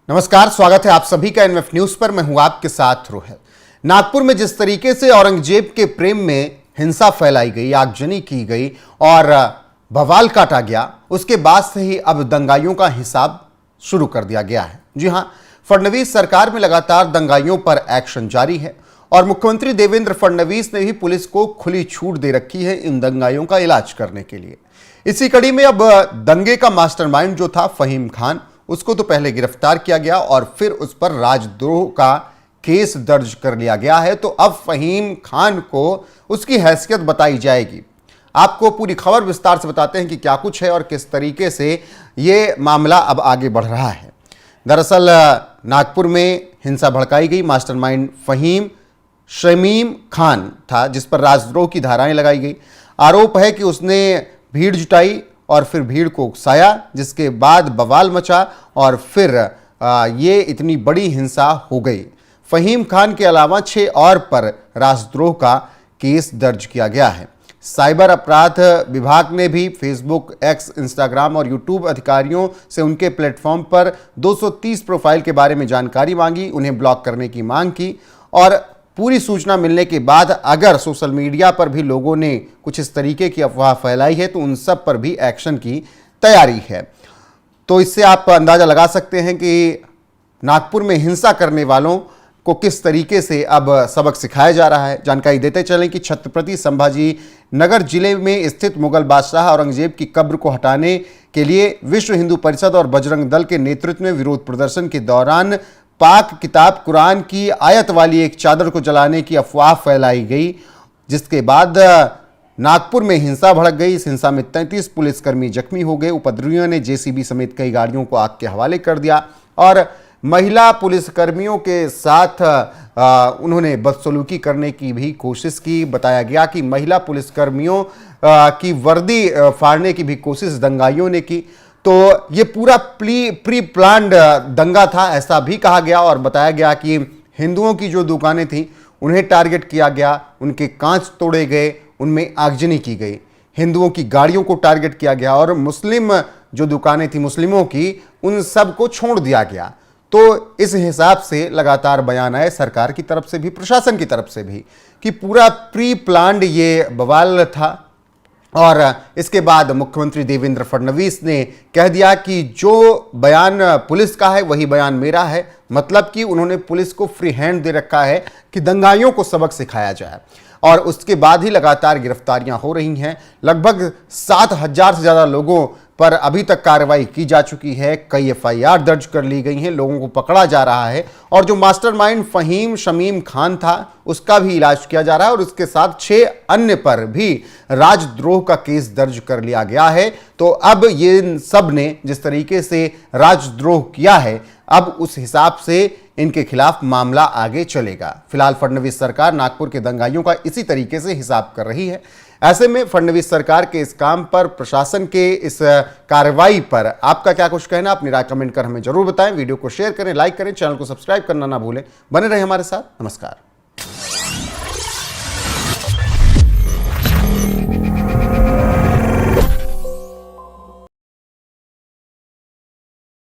नमस्कार, स्वागत है आप सभी का एनएफ न्यूज पर। मैं हूं आपके साथ रोहित। नागपुर में जिस तरीके से औरंगजेब के प्रेम में हिंसा फैलाई गई, आगजनी की गई और बवाल काटा गया, उसके बाद से ही अब दंगाइयों का हिसाब शुरू कर दिया गया है। जी हां, फडणवीस सरकार में लगातार दंगाइयों पर एक्शन जारी है और मुख्यमंत्री देवेंद्र फडणवीस ने भी पुलिस को खुली छूट दे रखी है इन दंगाइयों का इलाज करने के लिए। इसी कड़ी में अब दंगे का मास्टरमाइंड जो था फहीम खान, उसको तो पहले गिरफ्तार किया गया और फिर उस पर राजद्रोह का केस दर्ज कर लिया गया है। तो अब फहीम खान को उसकी हैसियत बताई जाएगी। आपको पूरी खबर विस्तार से बताते हैं कि क्या कुछ है और किस तरीके से ये मामला अब आगे बढ़ रहा है। दरअसल नागपुर में हिंसा भड़काई गई। मास्टरमाइंड फहीम शमीम खान था, जिस पर राजद्रोह की धाराएं लगाई गई। आरोप है कि उसने भीड़ जुटाई और फिर भीड़ को उकसाया, जिसके बाद बवाल मचा और फिर ये इतनी बड़ी हिंसा हो गई। फहीम खान के अलावा 6 और पर राजद्रोह का केस दर्ज किया गया है। साइबर अपराध विभाग ने भी फेसबुक, एक्स, इंस्टाग्राम और यूट्यूब अधिकारियों से उनके प्लेटफॉर्म पर 230 प्रोफाइल के बारे में जानकारी मांगी, उन्हें ब्लॉक करने की मांग की और पूरी सूचना मिलने के बाद अगर सोशल मीडिया पर भी लोगों ने कुछ इस तरीके की अफवाह फैलाई है तो उन सब पर भी एक्शन की तैयारी है। तो इससे आप अंदाजा लगा सकते हैं कि नागपुर में हिंसा करने वालों को किस तरीके से अब सबक सिखाया जा रहा है। जानकारी देते चलें कि छत्रपति संभाजी नगर जिले में स्थित मुगल बादशाह औरंगजेब की कब्र को हटाने के लिए विश्व हिंदू परिषद और बजरंग दल के नेतृत्व में विरोध प्रदर्शन के दौरान पाक किताब कुरान की आयत वाली एक चादर को जलाने की अफवाह फैलाई गई, जिसके बाद नागपुर में हिंसा भड़क गई। इस हिंसा में 33 पुलिसकर्मी जख्मी हो गए। उपद्रवियों ने जेसीबी समेत कई गाड़ियों को आग के हवाले कर दिया और महिला पुलिसकर्मियों के साथ उन्होंने बदसलूकी करने की भी कोशिश की। बताया गया कि महिला पुलिसकर्मियों की वर्दी फाड़ने की भी कोशिश दंगाइयों ने की। तो ये पूरा प्री प्लान्ड दंगा था, ऐसा भी कहा गया और बताया गया कि हिंदुओं की जो दुकानें थीं उन्हें टारगेट किया गया, उनके कांच तोड़े गए, उनमें आगजनी की गई। हिंदुओं की गाड़ियों को टारगेट किया गया और मुस्लिम जो दुकानें थी मुस्लिमों की, उन सब को छोड़ दिया गया। तो इस हिसाब से लगातार बयान आए सरकार की तरफ से भी, प्रशासन की तरफ से भी, कि पूरा प्री प्लान्ड ये बवाल था। और इसके बाद मुख्यमंत्री देवेंद्र फडणवीस ने कह दिया कि जो बयान पुलिस का है वही बयान मेरा है। मतलब कि उन्होंने पुलिस को फ्री हैंड दे रखा है कि दंगाइयों को सबक सिखाया जाए और उसके बाद ही लगातार गिरफ्तारियां हो रही हैं। लगभग 7,000 से ज़्यादा लोगों पर अभी तक कार्रवाई की जा चुकी है। कई एफआईआर दर्ज कर ली गई हैं, लोगों को पकड़ा जा रहा है और जो मास्टरमाइंड फहीम शमीम खान था उसका भी इलाज किया जा रहा है और उसके साथ 6 अन्य पर भी राजद्रोह का केस दर्ज कर लिया गया है। तो अब ये सब ने जिस तरीके से राजद्रोह किया है, अब उस हिसाब से इनके खिलाफ मामला आगे चलेगा। फिलहाल फडणवीस सरकार नागपुर के दंगाइयों का इसी तरीके से हिसाब कर रही है। ऐसे में फडणवीस सरकार के इस काम पर, प्रशासन के इस कार्रवाई पर आपका क्या कुछ कहना, अपनी राय कमेंट कर हमें जरूर बताएं। वीडियो को शेयर करें, लाइक करें, चैनल को सब्सक्राइब करना ना भूलें। बने रहें हमारे साथ। नमस्कार।